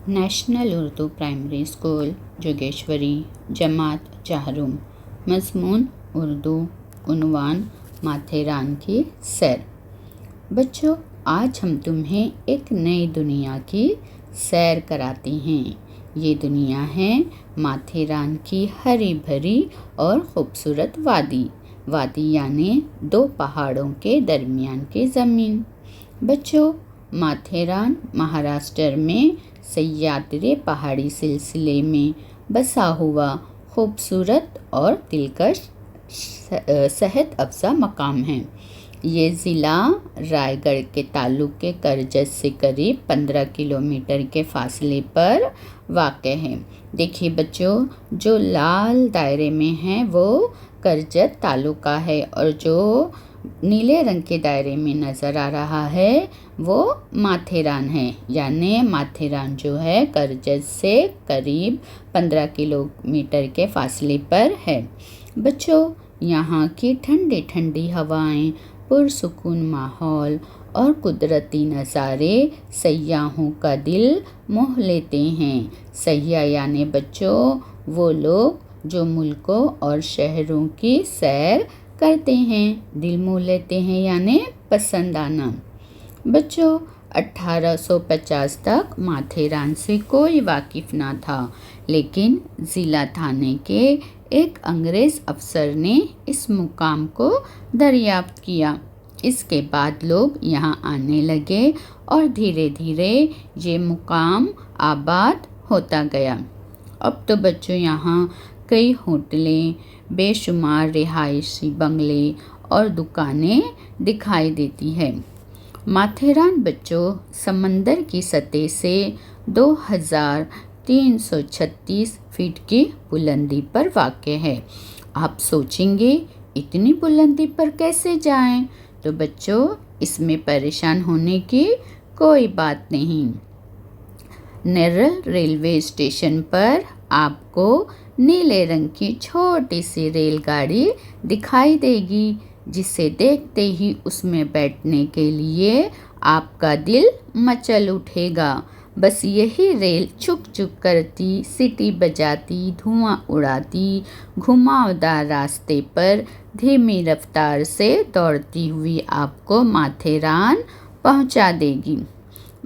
National Urdu primary school Jogeshwari जमात चाहरुम। मज़मून उर्दू। उन्वान माथेरान की सैर। बच्चों, आज हम तुम्हें एक नई दुनिया की सैर कराते हैं। ये दुनिया है माथेरान की हरी भरी और ख़ूबसूरत वादी। वादी यानी दो पहाड़ों के दरमियान की ज़मीन। बच्चों, माथेरान महाराष्ट्र में सह्याद्री पहाड़ी सिलसिले में बसा हुआ खूबसूरत और दिलकश सेहत अफ़ज़ा मकाम है। ये ज़िला रायगढ़ के ताल्लुक़े करजत से करीब 15 किलोमीटर के फासले पर वाक़ है। देखिए बच्चों, जो लाल दायरे में है वो करजत तालुका है और जो नीले रंग के दायरे में नज़र आ रहा है वो माथेरान है। यानी माथेरान जो है करजत से करीब 15 किलोमीटर के फासले पर है। बच्चों, यहाँ की ठंडी ठंडी हवाएं, पुरसुकून माहौल और कुदरती नज़ारे सयाहों का दिल मोह लेते हैं। सयाह यानी बच्चों वो लोग जो मुल्कों और शहरों की सैर करते हैं, दिल मोह लेते हैं यानी पसंद आना। बच्चों, 1850 तक माथेरान से कोई वाकिफ़ ना था, लेकिन ज़िला थाने के एक अंग्रेज़ अफसर ने इस मुकाम को दरियाफ्त किया। इसके बाद लोग यहाँ आने लगे और धीरे धीरे ये मुकाम आबाद होता गया। अब तो बच्चों यहाँ कई होटलें, बेशुमार रिहायशी बंगले और दुकानें दिखाई देती है। माथेरान बच्चों समंदर की सतह से 2336 फीट की बुलंदी पर वाक़ है। आप सोचेंगे इतनी बुलंदी पर कैसे जाएं? तो बच्चों इसमें परेशान होने की कोई बात नहीं। नेरल रेलवे स्टेशन पर आपको नीले रंग की छोटी सी रेलगाड़ी दिखाई देगी, जिसे देखते ही उसमें बैठने के लिए आपका दिल मचल उठेगा। बस यही रेल चुक चुक करती, सीटी बजाती, धुआं उड़ाती, घुमावदार रास्ते पर धीमी रफ्तार से दौड़ती हुई आपको माथेरान पहुंचा देगी।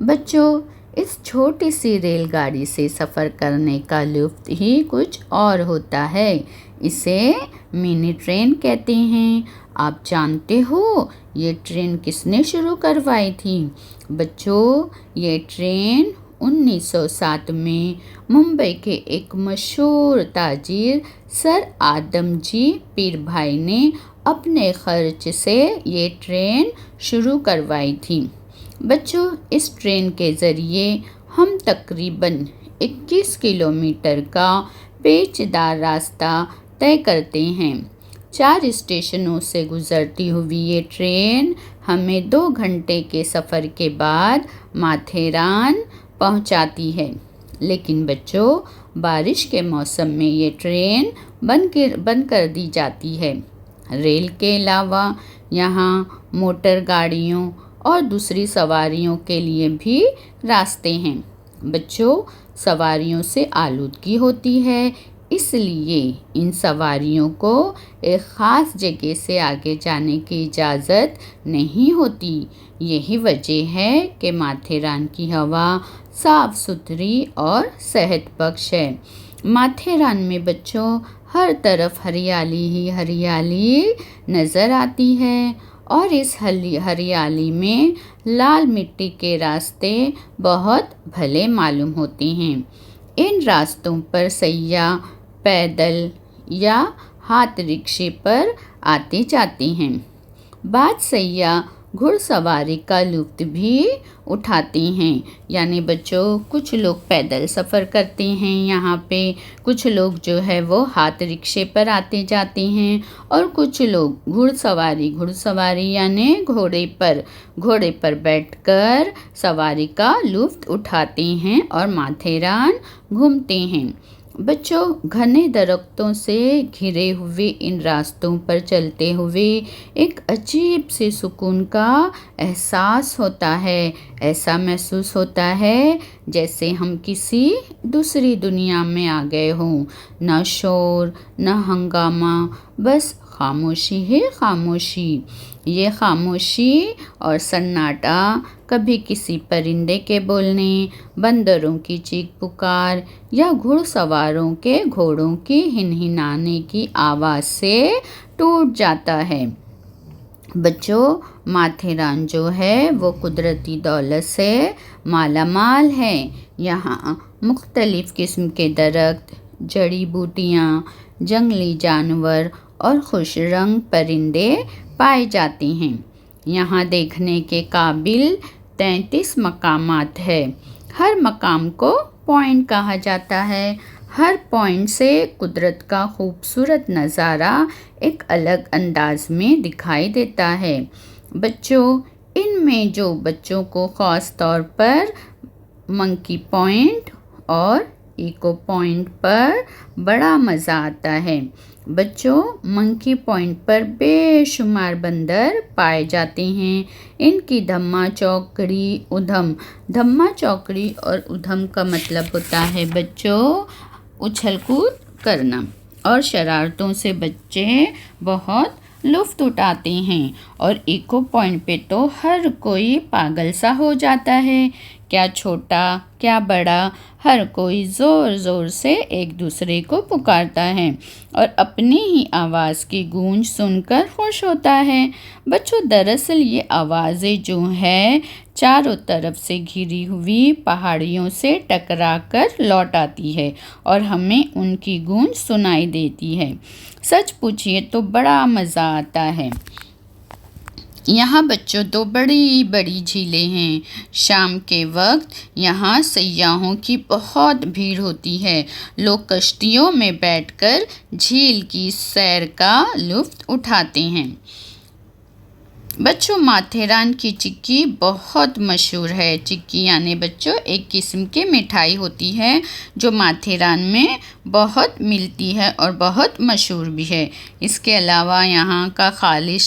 बच्चों, इस छोटी सी रेलगाड़ी से सफ़र करने का लुत्फ़ ही कुछ और होता है। इसे मिनी ट्रेन कहते हैं। आप जानते हो ये ट्रेन किसने शुरू करवाई थी? बच्चों, ये ट्रेन 1907 में मुंबई के एक मशहूर ताजिर सर आदमजी पीर भाई ने अपने खर्च से ये ट्रेन शुरू करवाई थी। बच्चों, इस ट्रेन के ज़रिए हम तकरीबन 21 किलोमीटर का पेचदार रास्ता तय करते हैं। 4 स्टेशनों से गुजरती हुई ये ट्रेन हमें 2 घंटे के सफ़र के बाद माथेरान पहुंचाती है। लेकिन बच्चों, बारिश के मौसम में ये ट्रेन बंद कर दी जाती है। रेल के अलावा यहाँ मोटर गाड़ियों और दूसरी सवारियों के लिए भी रास्ते हैं। बच्चों, सवारियों से आलूदगी होती है, इसलिए इन सवारियों को एक ख़ास जगह से आगे जाने की इजाज़त नहीं होती। यही वजह है कि माथेरान की हवा साफ़ सुथरी और सेहत बख्श है। माथेरान में बच्चों हर तरफ हरियाली ही हरियाली नज़र आती है और इस हरियाली में लाल मिट्टी के रास्ते बहुत भले मालूम होते हैं। इन रास्तों पर सयाह पैदल या हाथ रिक्शे पर आते जाते हैं। बाद सयाह घुड़सवारी का लुत्फ़ भी उठाते हैं। यानी बच्चों कुछ लोग पैदल सफ़र करते हैं यहाँ पे, कुछ लोग जो है वो हाथ रिक्शे पर आते जाते हैं और कुछ लोग घुड़सवारी यानी घोड़े पर बैठकर सवारी का लुत्फ़ उठाते हैं और माथेरान घूमते हैं। बच्चों, घने दरख्तों से घिरे हुए इन रास्तों पर चलते हुए एक अजीब से सुकून का एहसास होता है। ऐसा महसूस होता है जैसे हम किसी दूसरी दुनिया में आ गए हों। न शोर, न हंगामा, बस खामोशी ही खामोशी। ये खामोशी और सन्नाटा कभी किसी परिंदे के बोलने, बंदरों की चीख पुकार या घुड़सवारों के घोड़ों की हिनहिनाने की आवाज़ से टूट जाता है। बच्चों, माथेरान जो है वो कुदरती दौलत से मालामाल है। यहाँ मुख्तलिफ़ किस्म के दरख्त, जड़ी बूटियाँ, जंगली जानवर और खुश रंग परिंदे पाए जाते हैं। यहाँ देखने के काबिल 33 मकामात है। हर मकाम को पॉइंट कहा जाता है। हर पॉइंट से कुदरत का खूबसूरत नज़ारा एक अलग अंदाज में दिखाई देता है। बच्चों, इनमें जो बच्चों को ख़ास तौर पर मंकी पॉइंट और इको पॉइंट पर बड़ा मज़ा आता है। बच्चों, मंकी पॉइंट पर बेशुमार बंदर पाए जाते हैं। इनकी धम्मा चौकड़ी धम्मा चौकड़ी और उधम का मतलब होता है बच्चों उछल कूद करना, और शरारतों से बच्चे बहुत लुफ्त उठाते हैं। और इको पॉइंट पे तो हर कोई पागल सा हो जाता है। क्या छोटा क्या बड़ा, हर कोई ज़ोर ज़ोर से एक दूसरे को पुकारता है और अपनी ही आवाज़ की गूंज सुनकर खुश होता है। बच्चों, दरअसल ये आवाज़ें जो हैं चारों तरफ से घिरी हुई पहाड़ियों से टकरा कर लौट आती है और हमें उनकी गूंज सुनाई देती है। सच पूछिए तो बड़ा मज़ा आता है। यहाँ बच्चों 2 बड़ी बड़ी झीलें हैं। शाम के वक्त यहाँ सैयाहों की बहुत भीड़ होती है। लोग कश्तियों में बैठकर झील की सैर का लुत्फ़ उठाते हैं। बच्चों, माथेरान की चिक्की बहुत मशहूर है। चिक्की यानी बच्चों एक किस्म की मिठाई होती है जो माथेरान में बहुत मिलती है और बहुत मशहूर भी है। इसके अलावा यहाँ का खालिश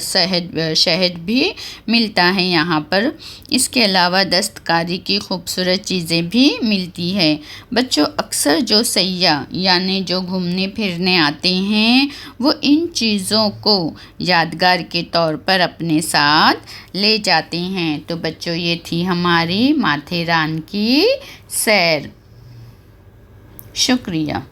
शहद भी मिलता है यहाँ पर। इसके अलावा दस्तकारी की खूबसूरत चीज़ें भी मिलती है। बच्चों, अक्सर जो सैयाह यानी जो घूमने फिरने आते हैं वो इन चीज़ों को यादगार के तौर पर अपने साथ ले जाते हैं। तो बच्चों, ये थी हमारी माथेरान की सैर। शुक्रिया।